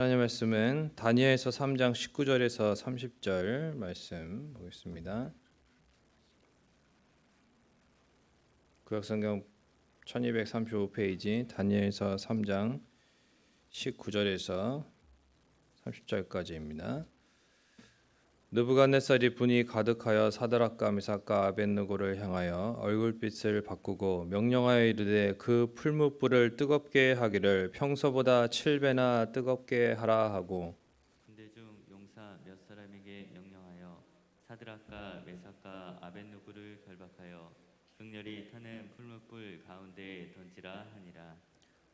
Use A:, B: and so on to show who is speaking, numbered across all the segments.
A: 하나님 말씀은 다니엘서 3장 19절에서 30절 말씀 보겠습니다. 구약성경 1235페이지 다니엘서 3장 19절에서 30절까지입니다. 느부갓네살이 분이 가득하여 사드락과 메삭과 아벳느고를 향하여 얼굴빛을 바꾸고 명령하여 이르되 그 풀무불을 뜨겁게 하기를 평소보다 7배나 뜨겁게 하라 하고
B: 군대 중 용사 몇 사람에게 명령하여 사드락과 메삭과 아벳느고를 결박하여 극렬히 타는 풀무불 가운데에 던지라 하니라.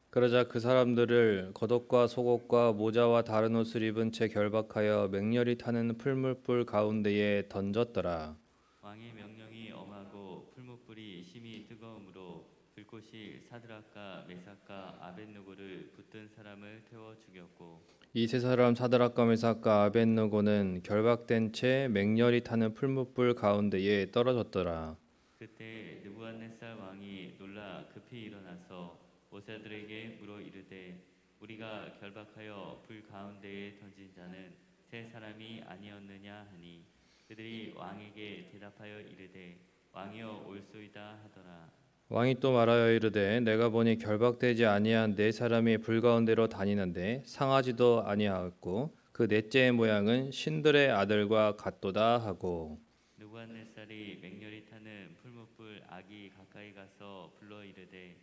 A: 그러자 그 사람들을 겉옷과 속옷과 모자와 다른 옷을 입은 채 결박하여 맹렬히 타는 풀무불 가운데에 던졌더라.
B: 왕의 명령이 엄하고 풀무불이 심히 뜨거우므로 불꽃이 사드락과 메삭과 아벳느고를 붙든 사람을 태워 죽였고
A: 이 세 사람 사드락과 메삭과 아벳느고는 결박된 채 맹렬히 타는 풀무불 가운데에 떨어졌더라.
B: 그때 느부갓네살 왕이 놀라 급히 일어나서 모사들에게 물어 이르되 우리가 결박하여 불 가운데에 던진 자는 세 사람이 아니었느냐 하니 그들이 왕에게 대답하여 이르되 왕이여 옳소이다 하더라.
A: 왕이 또 말하여 이르되 내가 보니 결박되지 아니한 네 사람이 불 가운데로 다니는데 상하지도 아니하였고 그 넷째의 모양은 신들의 아들과 같도다 하고
B: 느부갓네살이 맹렬히 타는 풀무불 악이 가까이 가서 불러 이르되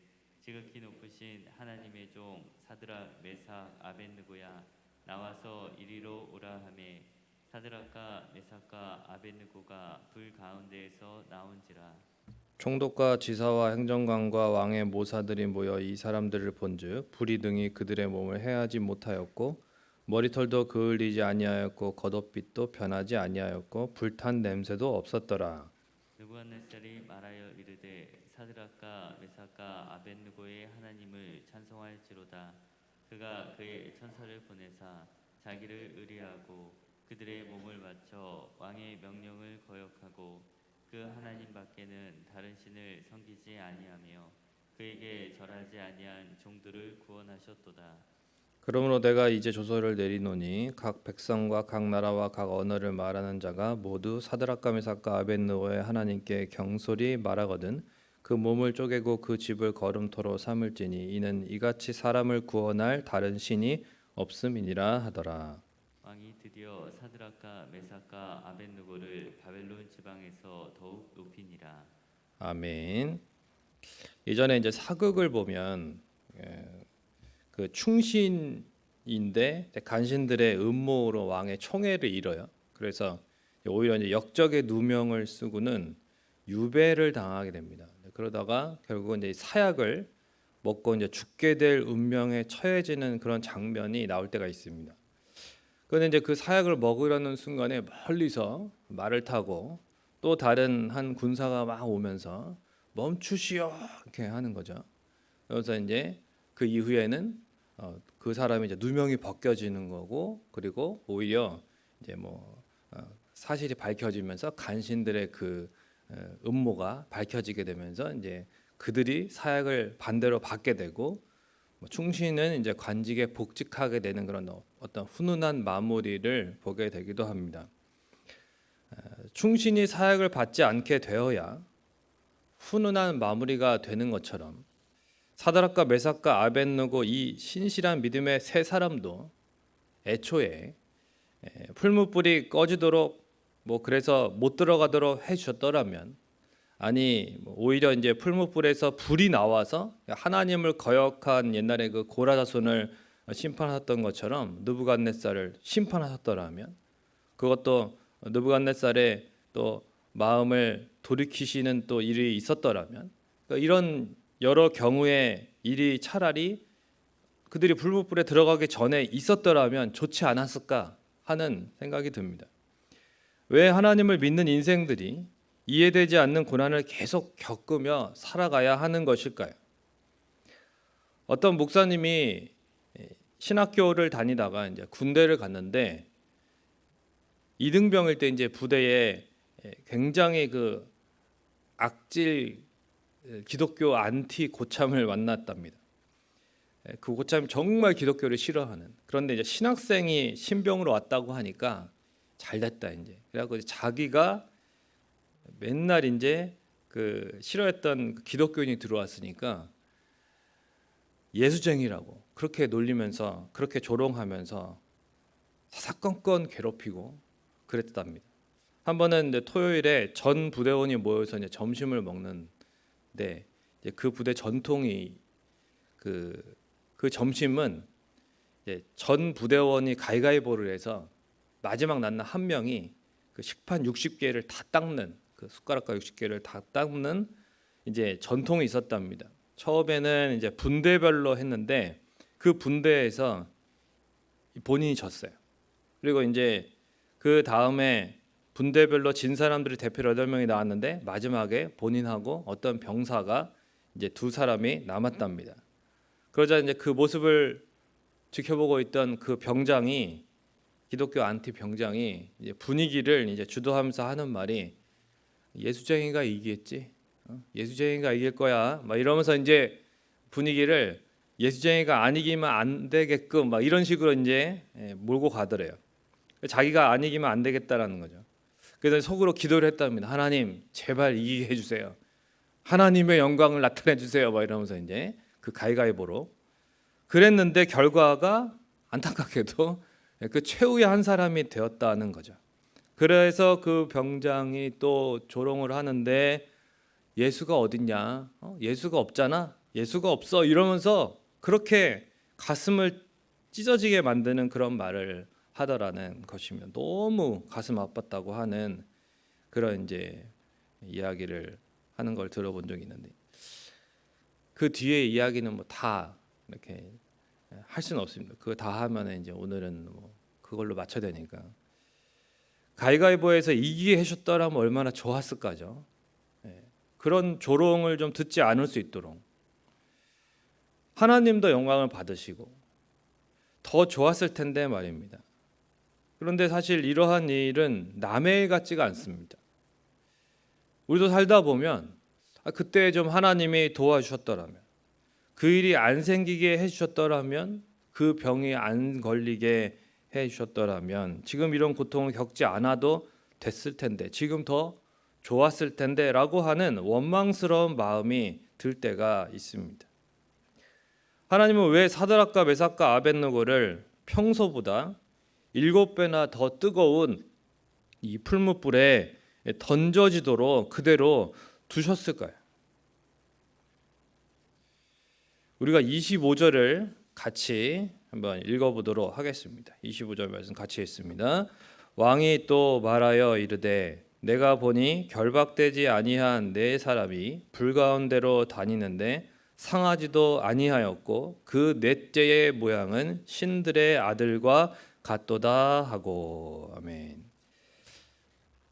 B: 지극히 높으신 하나님의 종 사드락 메삭 아벳느고야 나와서 이리로 오라 하매 사드락과 메삭과 아벳느고가 불 가운데에서 나온지라.
A: 총독과 지사와 행정관과 왕의 모사들이 모여 이 사람들을 본즉 불이 등이 그들의 몸을 해하지 못하였고 머리털도 그을리지 아니하였고 겉옷빛도 변하지 아니하였고 불탄 냄새도 없었더라.
B: 느부갓네살이 말하여 이르되 사드락과 메삭과 아벳느고의 하나님을 찬송할지로다. 그가 그의 천사를 보내사 자기를 의뢰하고 그들의 몸을 바쳐 왕의 명령을 거역하고 그 하나님 밖에는 다른 신을 섬기지 아니하며 그에게 절하지 아니한 종들을 구원하셨도다.
A: 그러므로 내가 이제 조서를 내리노니 각 백성과 각 나라와 각 언어를 말하는 자가 모두 사드락과 메삭과 아벳느고의 하나님께 경솔히 말하거든 그 몸을 쪼개고 그 집을 걸음토로 삼을지니 이는 이같이 사람을 구원할 다른 신이 없음이니라 하더라.
B: 왕이 드디어 사드락과 메삭과 아벳느고를 바벨론 지방에서 더욱 높이니라.
A: 아멘. 예전에 이제 사극을 보면 그 충신인데 간신들의 음모로 왕의 총애를 잃어요. 그래서 오히려 이제 역적의 누명을 쓰고는 유배를 당하게 됩니다. 그러다가 결국은 이제 사약을 먹고 이제 죽게 될 운명에 처해지는 그런 장면이 나올 때가 있습니다. 그런데 이제 그 사약을 먹으려는 순간에 멀리서 말을 타고 또 다른 한 군사가 막 오면서 멈추시오 이렇게 하는 거죠. 그래서 이제 그 이후에는 그 사람이 이제 누명이 벗겨지는 거고 그리고 오히려 이제 사실이 밝혀지면서 간신들의 그 음모가 밝혀지게 되면서 이제 그들이 사약을 반대로 받게 되고 충신은 이제 관직에 복직하게 되는 그런 어떤 훈훈한 마무리를 보게 되기도 합니다. 충신이 사약을 받지 않게 되어야 훈훈한 마무리가 되는 것처럼 사드락과 메삭과 아벳느고 이 신실한 믿음의 세 사람도 애초에 풀무불이 꺼지도록 그래서 못 들어가도록 해주셨더라면 아니 오히려 이제 풀무불에서 불이 나와서 하나님을 거역한 옛날에 그 고라 자손을 심판하셨던 것처럼 느부갓네살을 심판하셨더라면 그것도 느부갓네살의 또 마음을 돌이키시는 또 일이 있었더라면 그러니까 이런 여러 경우의 일이 차라리 그들이 불무불에 들어가기 전에 있었더라면 좋지 않았을까 하는 생각이 듭니다. 왜 하나님을 믿는 인생들이 이해되지 않는 고난을 계속 겪으며 살아가야 하는 것일까요? 어떤 목사님이 신학교를 다니다가 이제 군대를 갔는데 이등병일 때 이제 부대에 굉장히 그 악질 기독교 안티 고참을 만났답니다. 그 고참이 정말 기독교를 싫어하는. 그런데 이제 신학생이 신병으로 왔다고 하니까 잘 됐다 이제. 그래갖고 자기가 맨날 이제 그 싫어했던 그 기독교인이 들어왔으니까 예수쟁이라고 그렇게 놀리면서 그렇게 조롱하면서 사사건건 괴롭히고 그랬답니다. 한 번은 이제 토요일에 전 부대원이 모여서 이제 점심을 먹는데 이제 그 부대 전통이 그 점심은 이제 전 부대원이 가위가위보를 해서 마지막 남는 한 명이 그 식판 60개를 다 닦는 그 숟가락과 60개를 다 닦는 이제 전통이 있었답니다. 처음에는 이제 분대별로 했는데 그 분대에서 본인이 졌어요. 그리고 이제 그 다음에 분대별로 진 사람들이 대표로 8명이 나왔는데 마지막에 본인하고 어떤 병사가 이제 2사람이 남았답니다. 그러자 이제 그 모습을 지켜보고 있던 그 병장이 기독교 안티 병장이 이제 분위기를 이제 주도하면서 하는 말이 예수쟁이가 이기겠지, 예수쟁이가 이길 거야, 막 이러면서 이제 분위기를 예수쟁이가 안 이기면 안 되게끔 막 이런 식으로 이제 몰고 가더래요. 자기가 안 이기면 안 되겠다라는 거죠. 그래서 속으로 기도를 했답니다. 하나님 제발 이기게 해주세요. 하나님의 영광을 나타내 주세요. 막 이러면서 이제 그 가위가위보로 그랬는데 결과가 안타깝게도 그 최후의 한 사람이 되었다는 거죠. 그래서 그 병장이 또 조롱을 하는데 예수가 어딨냐? 예수가 없잖아. 예수가 없어. 이러면서 그렇게 가슴을 찢어지게 만드는 그런 말을 하더라는 것이면 너무 가슴 아팠다고 하는 그런 이제 이야기를 하는 걸 들어본 적이 있는데 그 뒤에 이야기는 뭐 다 이렇게 할 수는 없습니다. 그거 다 하면 이제 오늘은 뭐 그걸로 맞춰야 되니까 가위가위보에서 이기게 해줬더라면 얼마나 좋았을까죠. 그런 조롱을 좀 듣지 않을 수 있도록 하나님도 영광을 받으시고 더 좋았을 텐데 말입니다. 그런데 사실 이러한 일은 남의 일 같지가 않습니다. 우리도 살다 보면 그때 좀 하나님이 도와주셨더라면 그 일이 안 생기게 해주셨더라면 그 병이 안 걸리게 해주셨더라면 지금 이런 고통을 겪지 않아도 됐을 텐데 지금 더 좋았을 텐데 라고 하는 원망스러운 마음이 들 때가 있습니다. 하나님은 왜 사드락과 메삭과 아벳느고를 평소보다 7배나 더 뜨거운 이 풀무불에 던져지도록 그대로 두셨을까요? 우리가 25절을 같이 한번 읽어보도록 하겠습니다. 25절 말씀 같이 읽습니다. 왕이 또 말하여 이르되 내가 보니 결박되지 아니한 네 사람이 불 가운데로 다니는데 상하지도 아니하였고 그 넷째의 모양은 신들의 아들과 같도다 하고. 아멘.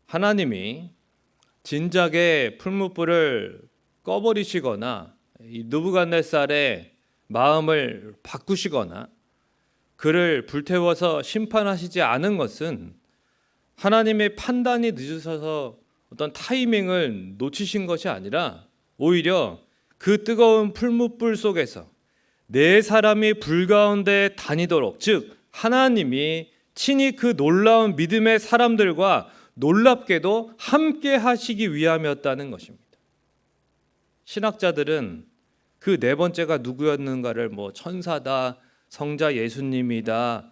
A: 하나님이 진작에 풀무불을 꺼버리시거나 이 느부갓네살의 마음을 바꾸시거나 그를 불태워서 심판하시지 않은 것은 하나님의 판단이 늦으셔서 어떤 타이밍을 놓치신 것이 아니라 오히려 그 뜨거운 풀무불 속에서 네 사람이 불 가운데 다니도록, 즉 하나님이 친히 그 놀라운 믿음의 사람들과 놀랍게도 함께 하시기 위함이었다는 것입니다. 신학자들은 그 네 번째가 누구였는가를 뭐 천사다, 성자 예수님이다,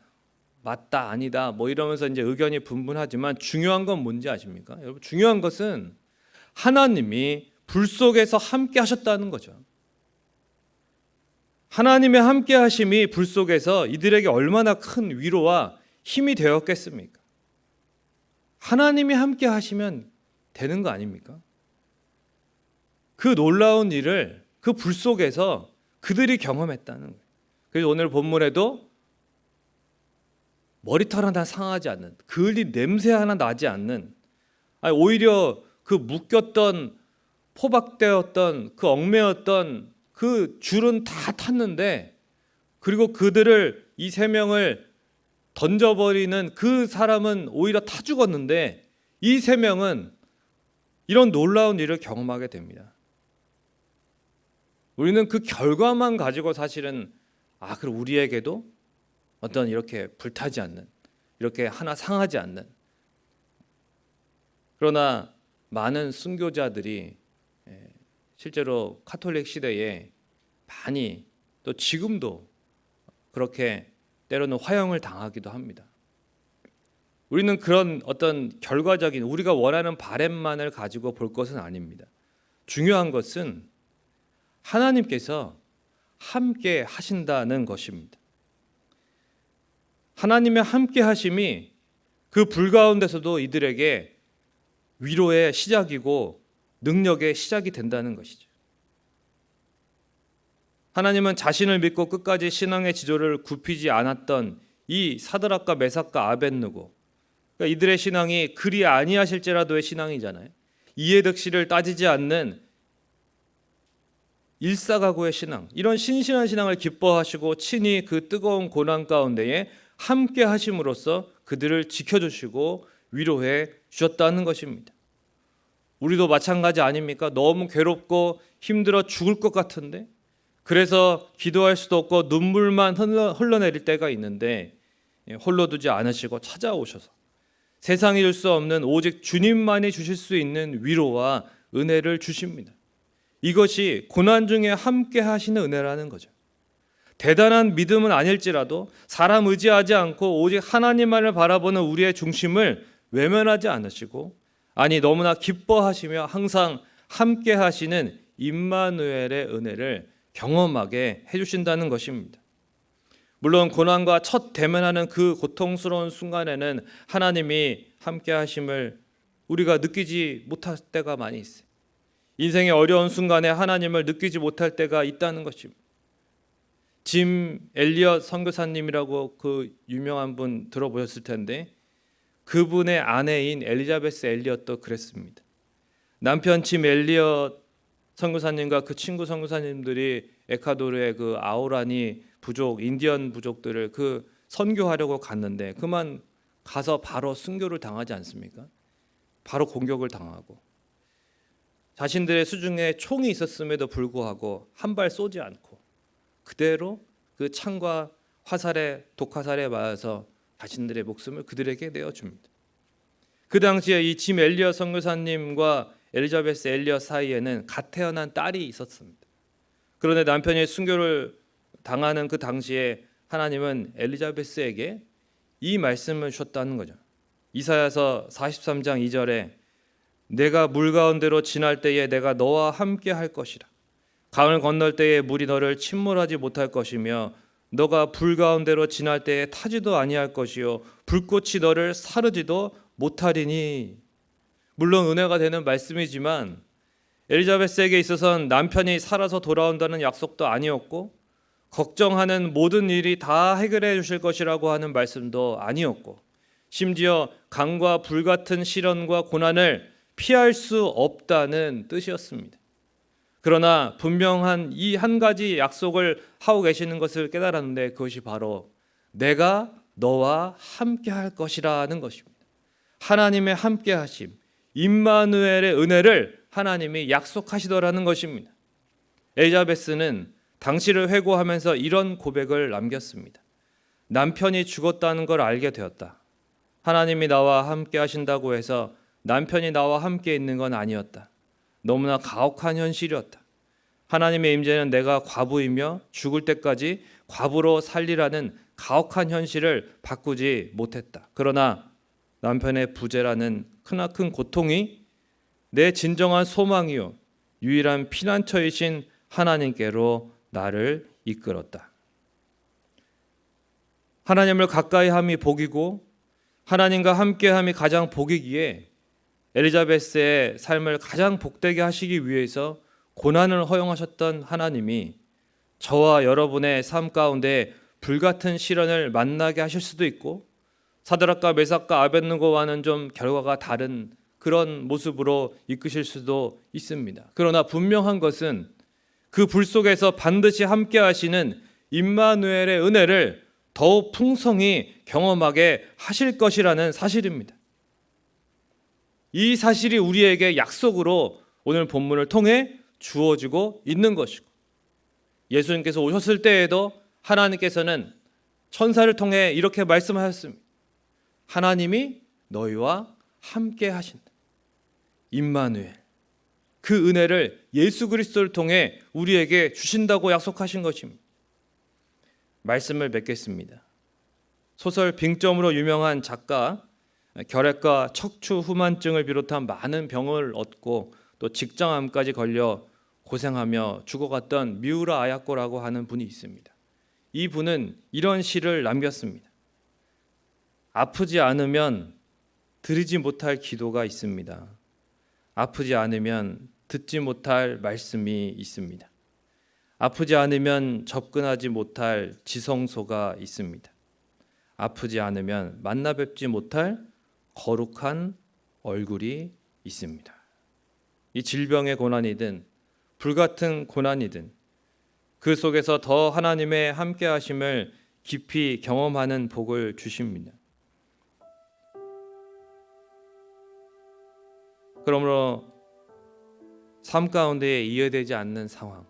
A: 맞다 아니다 뭐 이러면서 이제 의견이 분분하지만 중요한 건 뭔지 아십니까? 여러분 중요한 것은 하나님이 불 속에서 함께 하셨다는 거죠. 하나님의 함께 하심이 불 속에서 이들에게 얼마나 큰 위로와 힘이 되었겠습니까? 하나님이 함께 하시면 되는 거 아닙니까? 그 놀라운 일을 그 불 속에서 그들이 경험했다는 거예요. 그래서 오늘 본문에도 머리털 하나 상하지 않는, 그을린 냄새 하나 나지 않는, 오히려 그 묶였던 포박되었던 그 얽매였던 그 줄은 다 탔는데 그리고 그들을 이 세 명을 던져버리는 그 사람은 오히려 타 죽었는데 이 세 명은 이런 놀라운 일을 경험하게 됩니다. 우리는 그 결과만 가지고 사실은 그럼 우리에게도 어떤 이렇게 불타지 않는, 이렇게 하나 상하지 않는, 그러나 많은 순교자들이 실제로 카톨릭 시대에 많이 또 지금도 그렇게 때로는 화형을 당하기도 합니다. 우리는 그런 어떤 결과적인 우리가 원하는 바램만을 가지고 볼 것은 아닙니다. 중요한 것은 하나님께서 함께 하신다는 것입니다. 하나님의 함께 하심이 그 불 가운데서도 이들에게 위로의 시작이고 능력의 시작이 된다는 것이죠. 하나님은 자신을 믿고 끝까지 신앙의 지조를 굽히지 않았던 이 사드락과 메삭과 아벳느고, 그러니까 이들의 신앙이 그리 아니하실지라도의 신앙이잖아요. 이해득실을 따지지 않는 일사각오의 신앙, 이런 신실한 신앙을 기뻐하시고 친히 그 뜨거운 고난 가운데에 함께 하심으로써 그들을 지켜주시고 위로해 주셨다는 것입니다. 우리도 마찬가지 아닙니까? 너무 괴롭고 힘들어 죽을 것 같은데, 그래서 기도할 수도 없고 눈물만 흘러내릴 때가 있는데 홀로 두지 않으시고 찾아오셔서 세상이 줄 수 없는 오직 주님만이 주실 수 있는 위로와 은혜를 주십니다. 이것이 고난 중에 함께 하시는 은혜라는 거죠. 대단한 믿음은 아닐지라도 사람 의지하지 않고 오직 하나님만을 바라보는 우리의 중심을 외면하지 않으시고, 아니 너무나 기뻐하시며 항상 함께 하시는 임마누엘의 은혜를 경험하게 해주신다는 것입니다. 물론 고난과 첫 대면하는 그 고통스러운 순간에는 하나님이 함께 하심을 우리가 느끼지 못할 때가 많이 있어요. 인생의 어려운 순간에 하나님을 느끼지 못할 때가 있다는 것입니다. 짐 엘리엇 선교사님이라고 그 유명한 분 들어보셨을 텐데, 그분의 아내인 엘리자베스 엘리엇도 그랬습니다. 남편 짐 엘리엇 선교사님과 그 친구 선교사님들이 에콰도르의 그 아오라니 부족, 인디언 부족들을 그 선교하려고 갔는데 그만 가서 바로 순교를 당하지 않습니까? 바로 공격을 당하고 자신들의 수중에 총이 있었음에도 불구하고 한 발 쏘지 않고 그대로 그 창과 화살에 독화살에 맞아서 자신들의 목숨을 그들에게 내어줍니다. 그 당시에 이 짐 엘리엇 선교사님과 엘리자베스 엘리엇 사이에는 갓 태어난 딸이 있었습니다. 그런데 남편이 순교를 당하는 그 당시에 하나님은 엘리자베스에게 이 말씀을 주셨다는 거죠. 이사야서 43장 2절에 내가 물 가운데로 지날 때에 내가 너와 함께 할 것이라. 강을 건널 때에 물이 너를 침몰하지 못할 것이며 너가 불 가운데로 지날 때에 타지도 아니할 것이요 불꽃이 너를 사르지도 못하리니. 물론 은혜가 되는 말씀이지만 엘리자베스에게 있어서는 남편이 살아서 돌아온다는 약속도 아니었고 걱정하는 모든 일이 다 해결해 주실 것이라고 하는 말씀도 아니었고 심지어 강과 불 같은 시련과 고난을 피할 수 없다는 뜻이었습니다. 그러나 분명한 이 한 가지 약속을 하고 계시는 것을 깨달았는데 그것이 바로 내가 너와 함께 할 것이라는 것입니다. 하나님의 함께 하심, 임마누엘의 은혜를 하나님이 약속하시더라는 것입니다. 엘리자베스는 당시를 회고하면서 이런 고백을 남겼습니다. 남편이 죽었다는 걸 알게 되었다. 하나님이 나와 함께 하신다고 해서 남편이 나와 함께 있는 건 아니었다. 너무나 가혹한 현실이었다. 하나님의 임재는 내가 과부이며 죽을 때까지 과부로 살리라는 가혹한 현실을 바꾸지 못했다. 그러나 남편의 부재라는 크나큰 고통이 내 진정한 소망이요 유일한 피난처이신 하나님께로 나를 이끌었다. 하나님을 가까이 함이 복이고 하나님과 함께함이 가장 복이기에 엘리자베스의 삶을 가장 복되게 하시기 위해서 고난을 허용하셨던 하나님이 저와 여러분의 삶 가운데 불같은 시련을 만나게 하실 수도 있고 사드락과 메삭과 아벳느고와는 좀 결과가 다른 그런 모습으로 이끄실 수도 있습니다. 그러나 분명한 것은 그 불 속에서 반드시 함께 하시는 임마누엘의 은혜를 더욱 풍성히 경험하게 하실 것이라는 사실입니다. 이 사실이 우리에게 약속으로 오늘 본문을 통해 주어지고 있는 것이고 예수님께서 오셨을 때에도 하나님께서는 천사를 통해 이렇게 말씀하셨습니다. 하나님이 너희와 함께 하신다. 임마누엘, 그 은혜를 예수 그리스도를 통해 우리에게 주신다고 약속하신 것입니다. 말씀을 맺겠습니다. 소설 빙점으로 유명한 작가, 결핵과 척추 후만증을 비롯한 많은 병을 얻고 또 직장암까지 걸려 고생하며 죽어갔던 미우라 아야코라고 하는 분이 있습니다. 이 분은 이런 시를 남겼습니다. 아프지 않으면 드리지 못할 기도가 있습니다. 아프지 않으면 듣지 못할 말씀이 있습니다. 아프지 않으면 접근하지 못할 지성소가 있습니다. 아프지 않으면 만나 뵙지 못할 거룩한 얼굴이 있습니다. 이 질병의 고난이든 불같은 고난이든 그 속에서 더 하나님의 함께 하심을 깊이 경험하는 복을 주십니다. 그러므로 삶 가운데에 이해되지 않는 상황,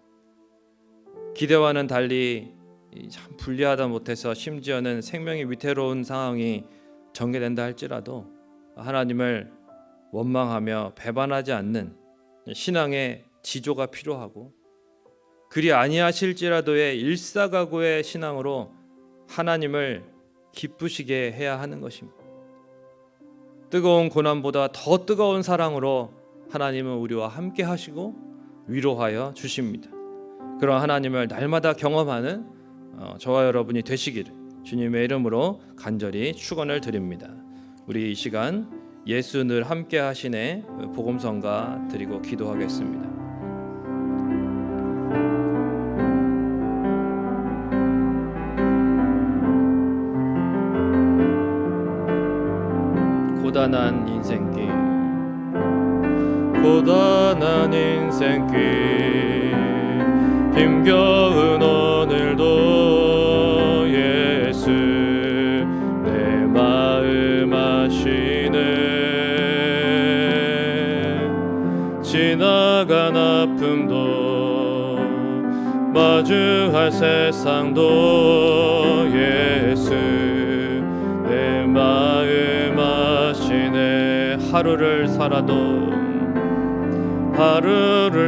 A: 기대와는 달리 참 불리하다 못해서 심지어는 생명이 위태로운 상황이 전개된다 할지라도 하나님을 원망하며 배반하지 않는 신앙의 지조가 필요하고, 그리 아니하실지라도의 일사각오의 신앙으로 하나님을 기쁘시게 해야 하는 것입니다. 뜨거운 고난보다 더 뜨거운 사랑으로 하나님은 우리와 함께 하시고 위로하여 주십니다. 그런 하나님을 날마다 경험하는 저와 여러분이 되시기를 주님의 이름으로 간절히 축원을 드립니다. 우리 이 시간 예수 늘 함께 하시네 복음성가 드리고 기도하겠습니다. 고단한 인생길, 고단한 인생길, 힘겨운 오늘도 예수 내 마음 아시네. 지나간 아픔도 마주할 세상도 예수 내 마음 아시네. 하루를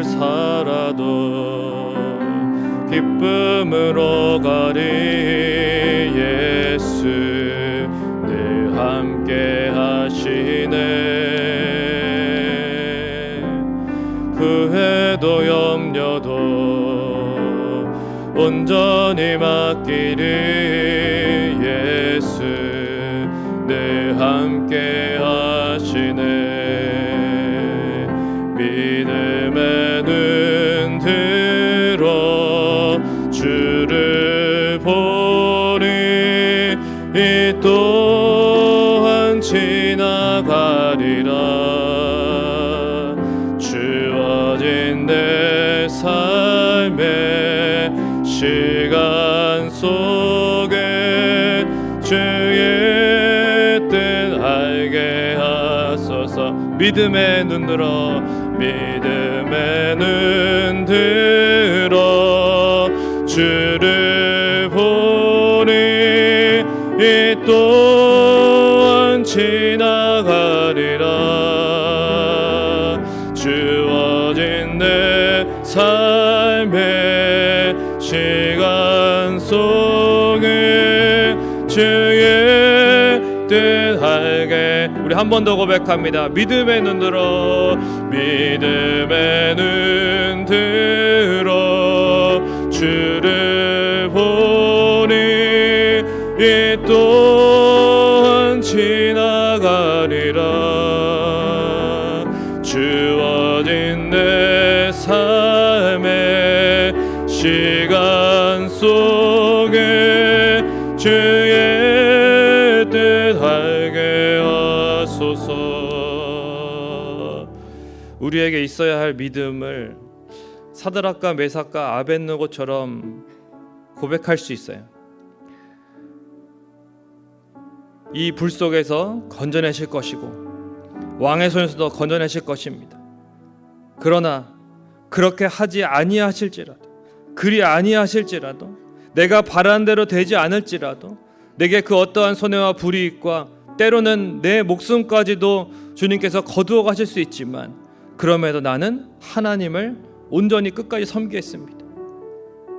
A: 살아도 기쁨으로 가리 예수 늘 함께 하시네. 후회도 염려도 온전히 맡기리 예수 늘 함께 하시네. 믿음의 눈 들어 주를 보리. 이 또한 지나가리라. 주어진 내 삶의 시간 속에 주의 뜻 알게 하소서. 믿음의 눈 들어 주를 보니 이 또한 지나가리라. 주어진 내 삶의 시간 속에 주의 뜻 알게. 우리 한 번 더 고백합니다. 믿음의 눈 들어 주를 보니 이 또한 지나가리라. 주어진 내 삶의 시간 속에 주의 뜻 알게 하소서. 우리에게 있어야 할 믿음을 사드락과 메삭과 아벳느고처럼 고백할 수 있어요. 이 불 속에서 건져내실 것이고 왕의 손에서도 건져내실 것입니다. 그러나 그렇게 하지 아니하실지라도, 그리 아니하실지라도 내가 바라는 대로 되지 않을지라도 내게 그 어떠한 손해와 불이익과 때로는 내 목숨까지도 주님께서 거두어 가실 수 있지만 그럼에도 나는 하나님을 온전히 끝까지 섬기겠습니다.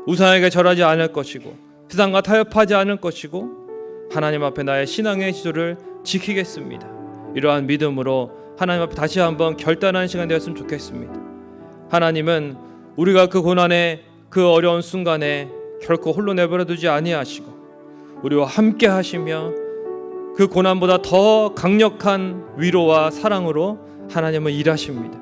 A: 우상에게 절하지 않을 것이고 세상과 타협하지 않을 것이고 하나님 앞에 나의 신앙의 지조를 지키겠습니다. 이러한 믿음으로 하나님 앞에 다시 한번 결단하는 시간 되었으면 좋겠습니다. 하나님은 우리가 그 고난의 그 어려운 순간에 결코 홀로 내버려 두지 아니하시고 우리와 함께 하시며 그 고난보다 더 강력한 위로와 사랑으로 하나님은 일하십니다.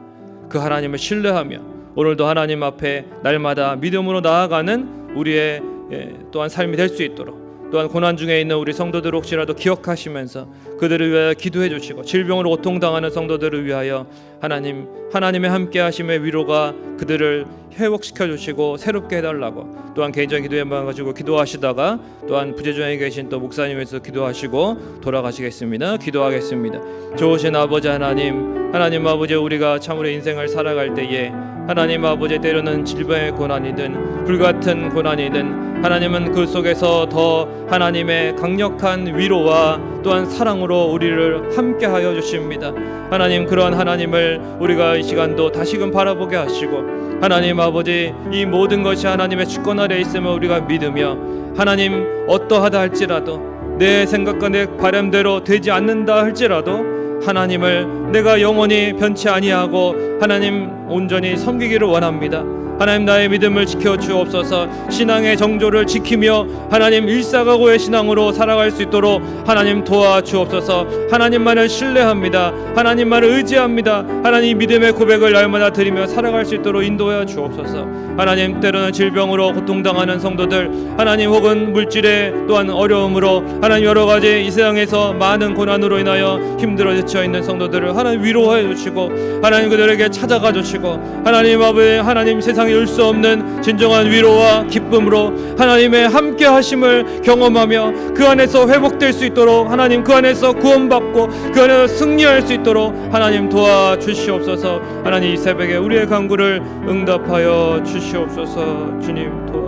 A: 그 하나님을 신뢰하며 오늘도 하나님 앞에 날마다 믿음으로 나아가는 우리의 또한 삶이 될 수 있도록 또한 고난 중에 있는 우리 성도들 혹시라도 기억하시면서 그들을 위하여 기도해 주시고 질병으로 고통당하는 성도들을 위하여 하나님의 함께 하심의 위로가 그들을 회복시켜 주시고 새롭게 해달라고 또한 개인적인 기도의 마음 가지고 기도하시다가 또한 부재중에 계신 또 목사님에서 기도하시고 돌아가시겠습니다. 기도하겠습니다. 좋으신 아버지 하나님 아버지, 우리가 참으로 인생을 살아갈 때에 하나님 아버지 때로는 질병의 고난이든 불같은 고난이든 하나님은 그 속에서 더 하나님의 강력한 위로와 또한 사랑으로 우리를 함께하여 주십니다. 하나님, 그러한 하나님을 우리가 이 시간도 다시금 바라보게 하시고 하나님 아버지, 이 모든 것이 하나님의 주권 아래 있음을 우리가 믿으며 하나님 어떠하다 할지라도 내 생각과 내 바람대로 되지 않는다 할지라도 하나님을 내가 영원히 변치 아니하고 하나님 온전히 섬기기를 원합니다. 하나님, 나의 믿음을 지켜 주옵소서. 신앙의 정조를 지키며 하나님 일사각오의 신앙으로 살아갈 수 있도록 하나님 도와주옵소서. 하나님만을 신뢰합니다. 하나님만을 의지합니다. 하나님 믿음의 고백을 날마다 드리며 살아갈 수 있도록 인도하여 주옵소서. 하나님, 때로는 질병으로 고통당하는 성도들, 하나님 혹은 물질의 또한 어려움으로 하나님 여러 가지 이 세상에서 많은 고난으로 인하여 힘들어 지쳐 있는 성도들을 하나님 위로하여 주시고 하나님 그들에게 찾아가 주시고 하나님 아버지, 하나님 세상에 올 수 없는 진정한 위로와 기쁨으로 하나님의 함께 하심을 경험하며 그 안에서 회복될 수 있도록 하나님 그 안에서 구원받고 그 안에서 승리할 수 있도록 하나님 도와주시옵소서. 하나님, 이 새벽에 우리의 간구를 응답하여 주시옵소서. 주님 도와